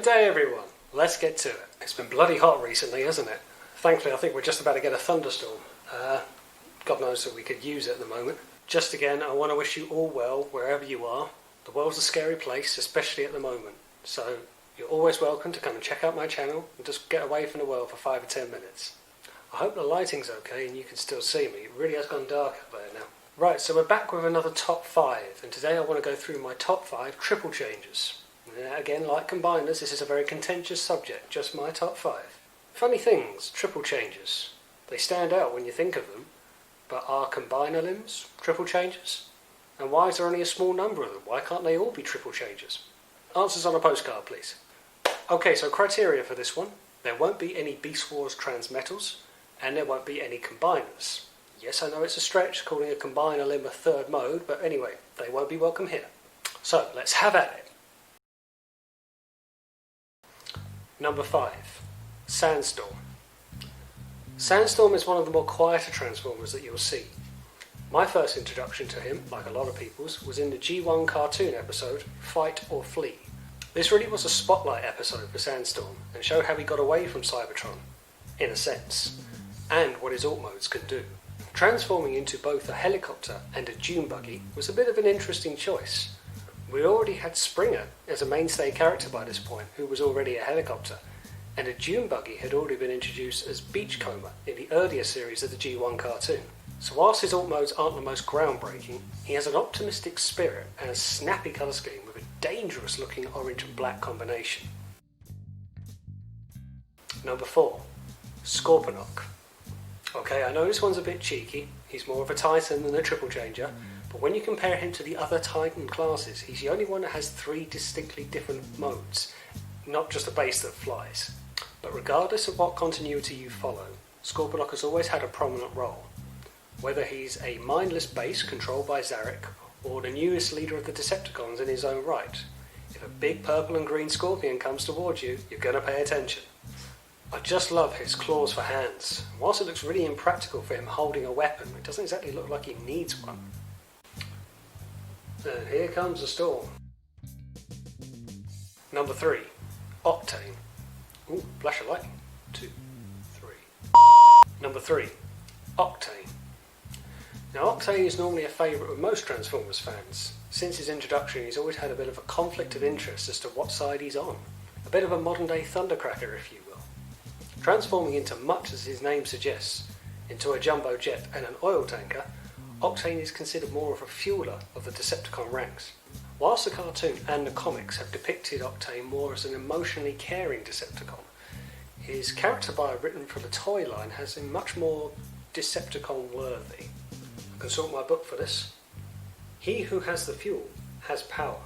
day everyone, let's get to it. It's been bloody hot recently, hasn't it? Thankfully I think we're just about to get a thunderstorm. God knows that we could use it at the moment. Just again, I want to wish you all well wherever you are. The world's a scary place, especially at the moment. So you're always welcome to come and check out my channel and just get away from the world for 5 or 10 minutes. I hope the lighting's okay and you can still see me. It really has gone dark out there now. Right, so we're back with another top 5, and today I want to go through my top 5 triple changes. Again, like combiners, this is a very contentious subject, just my top 5. Funny things, triple changes. They stand out when you think of them, but are combiner limbs triple changes? And why is there only a small number of them? Why can't they all be triple changes? Answers on a postcard, please. Okay, so criteria for this one. There won't be any Beast Wars transmetals, and there won't be any combiners. Yes, I know it's a stretch calling a combiner limb a third mode, but anyway, they won't be welcome here. So, let's have at it. Number 5. Sandstorm. Sandstorm is one of the more quieter Transformers that you'll see. My first introduction to him, like a lot of people's, was in the G1 cartoon episode, Fight or Flee. This really was a spotlight episode for Sandstorm, and showed how he got away from Cybertron, in a sense, and what his alt modes can do. Transforming into both a helicopter and a dune buggy was a bit of an interesting choice. We already had Springer as a mainstay character by this point, who was already a helicopter, and a dune buggy had already been introduced as Beachcomber in the earlier series of the G1 cartoon. So whilst his alt modes aren't the most groundbreaking, he has an optimistic spirit and a snappy colour scheme with a dangerous looking orange and black combination. Number 4. Scorponok. Okay, I know this one's a bit cheeky, he's more of a Titan than a triple changer, but when you compare him to the other Titan classes, he's the only one that has 3 distinctly different modes, not just a base that flies. But regardless of what continuity you follow, Scorponok has always had a prominent role. Whether he's a mindless base controlled by Zarek, or the newest leader of the Decepticons in his own right, if a big purple and green scorpion comes towards you, you're going to pay attention. I just love his claws for hands. Whilst it looks really impractical for him holding a weapon, it doesn't exactly look like he needs one. And here comes the storm. Number 3. Octane. Ooh, flash of lightning. 2, 3. Number 3. Octane. Now Octane is normally a favourite with most Transformers fans. Since his introduction he's always had a bit of a conflict of interest as to what side he's on. A bit of a modern day Thundercracker, if you will. Transforming into much as his name suggests, into a jumbo jet and an oil tanker, Octane is considered more of a fueler of the Decepticon ranks. Whilst the cartoon and the comics have depicted Octane more as an emotionally caring Decepticon, his character bio written for the toy line has him much more Decepticon worthy. I consult my book for this. He who has the fuel has power.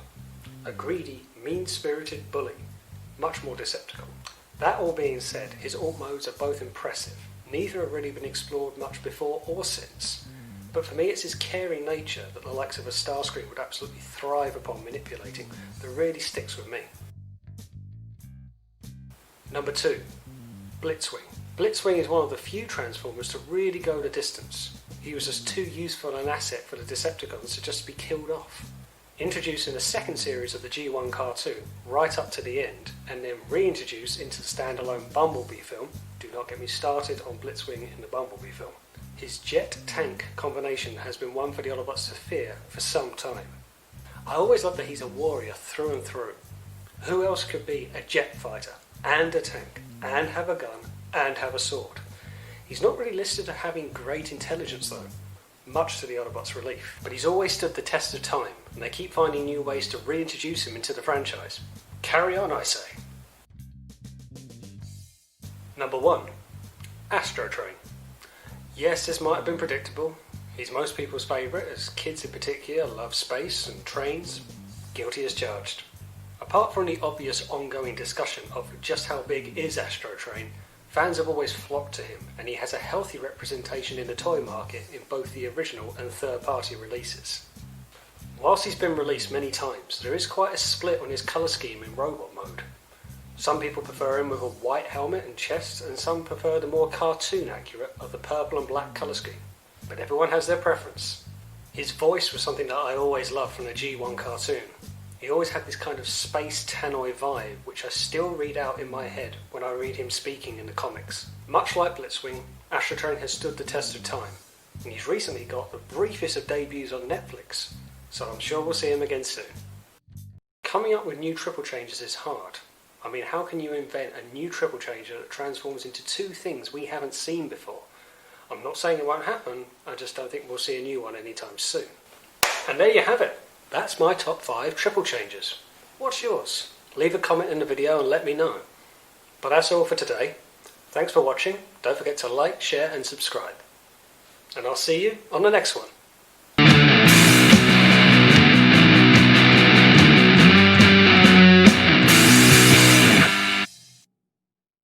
A greedy, mean-spirited bully. Much more Decepticon. That all being said, his alt modes are both impressive. Neither have really been explored much before or since. But for me it's his caring nature that the likes of a Starscream would absolutely thrive upon manipulating that really sticks with me. Number 2. Blitzwing. Blitzwing is one of the few Transformers to really go the distance. He was just too useful an asset for the Decepticons to just be killed off. Introduced in the second series of the G1 cartoon, right up to the end, and then reintroduced into the standalone Bumblebee film. Do not get me started on Blitzwing in the Bumblebee film. His jet-tank combination has been one for the Autobots to fear for some time. I always love that he's a warrior through and through. Who else could be a jet fighter, and a tank, and have a gun, and have a sword? He's not really listed as having great intelligence though, much to the Autobots' relief. But he's always stood the test of time, and they keep finding new ways to reintroduce him into the franchise. Carry on, I say. Number 1. Astrotrain. Yes, this might have been predictable. He's most people's favourite, as kids in particular love space and trains. Guilty as charged. Apart from the obvious ongoing discussion of just how big is Astrotrain, fans have always flocked to him, and he has a healthy representation in the toy market in both the original and third-party releases. Whilst he's been released many times, there is quite a split on his colour scheme in robot mode. Some people prefer him with a white helmet and chest, and some prefer the more cartoon accurate of the purple and black colour scheme. But everyone has their preference. His voice was something that I always loved from the G1 cartoon. He always had this kind of space Tannoy vibe, which I still read out in my head when I read him speaking in the comics. Much like Blitzwing, Astrotrain has stood the test of time, and he's recently got the briefest of debuts on Netflix, so I'm sure we'll see him again soon. Coming up with new triple changes is hard. I mean, how can you invent a new triple changer that transforms into two things we haven't seen before? I'm not saying it won't happen, I just don't think we'll see a new one anytime soon. And there you have it. That's my top 5 triple changes. What's yours? Leave a comment in the video and let me know. But that's all for today. Thanks for watching. Don't forget to like, share and subscribe. And I'll see you on the next one.